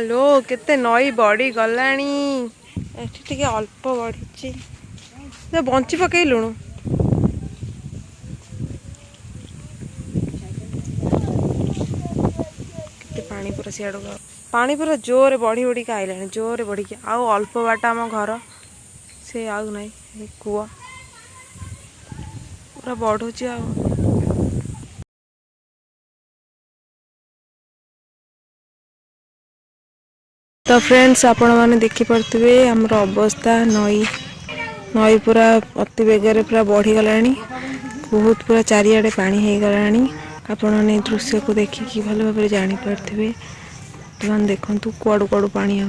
लो केते नई बड़ी गलानी एठी अल्प बढ़ी बंची पकईलुणु पानी पूरा सियाड़ पानी पूरा जोर बढ़ी बढ़ी आइलानी जोर बढ़ी आउ अल्प बाट आम घर से आउ नहीं कूआ पूरा बढ़ुची आ तो फ्रेंड्स आपण मैंने देखिपे आमर अवस्था नई नई पूरा अति बेगर पूरा बढ़ीगला बहुत पूरा चारिआडे पानी हो गलानी आपण ने दृश्य को देखिकी भल भाव जानीपारे बर्तमान देखु कुआड़ू कुआड़ू पानी आ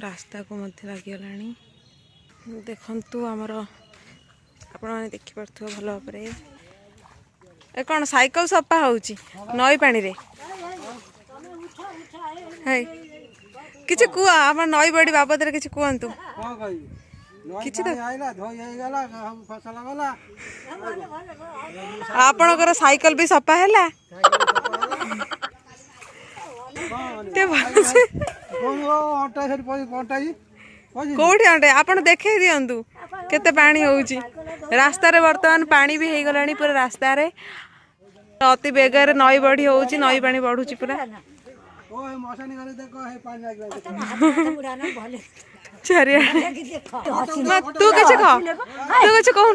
रास्ता को मध्य लगिगलानी देखु आमर आपण मैंने देखिपे भल भाव ए कौन साइकिल सफा होची नई पानी रे है किछि कुआ हम नई बड़ी बाबद रे किछि कुआंतु किछि तो आपनकर साइकिल भी सफा हैला ते भलसे कोठी अंटे आपण देखे दियंतु केते पानी होउची रास्ता रे वर्तमान पानी भी हे गलानी पूरा रास्ता रे अति बेगर नई बढ़ी होउची नई पानी बढ़ुची पूरा चारिया तू किछि कह तू किछि कहू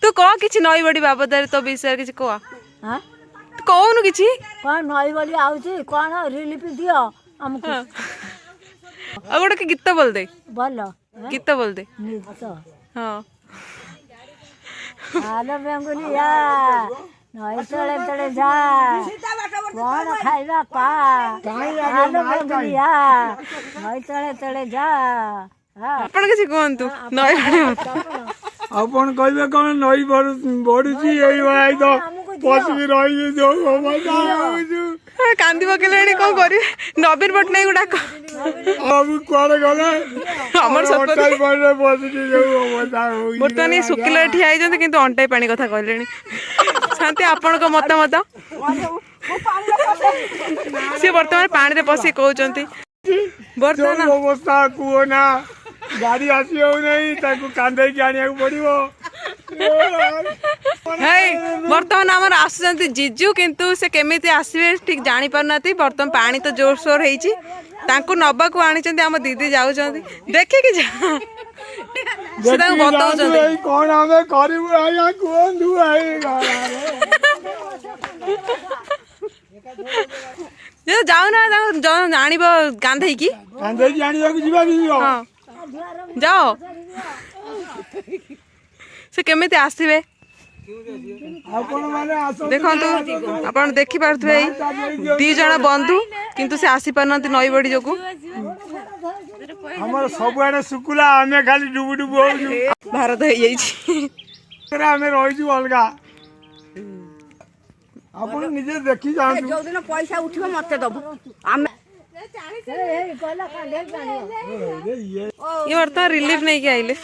तू कह किछि नई बड़ी बाबद तो विषय किछि कह हां कहूनु किछि कोन नई बड़ी आउची कोन रिलीफ दियो हमको आ गोटे के गीत बोल दे बोलो गीत बोल दे हां आलो बेंगुलिया नई तळे तळे जा कोन खाइबा पा आलो बेंगुलिया नई तळे तळे जा आपण किछि कहंतु नई आपण कहबे कोन नई बडुची एई भाई तो पसबी रही जो मजा आउछु कांदी पकेलाणी कौन करी नवीन पटनायक डाक अब कुआड़े गले हमर सत पानी बसुची जो मजा होई बर्तमान सुकिला ठिया आइजंती किंतु अंटाई पानी कथा कहलेनी शांति आपण को मत से बर्तमान पानी रे पसी कहउचंती बर्तमान अवस्था कुओ ना गाड़ी आसी हो नहीं ताकू कांदे के आनिया को पड़िबो बर्तमान आमर आसुचंती जीजू किंतु से केमिति आसीबे ठीक जानी पारनाती बर्तमान पानी तो जोर शोर हेची तांको नबा को आनिचंती हम दीदी जाउचंती देखे कि जा से तांको बताउचंती कोन हमें करिबो आया कोन दु आए जे जाउ ना जानिबो गांधई की आनिया को जीवा दियो हां जाओ से केमिति आसीबे देखु आप देखी पारे दी जन बंधु किंतु से आसी पारना नई बड़ी जो हमर सबआडे सुकुला हमें खाली डुबु डुबु होउ भारत हो जाई हमें रही अलगा आपण निजे देखी जाऊ जो दिन पैसा उठिबो मते दबो हम ये वर्तमान रिलीफ नहीं के आइले।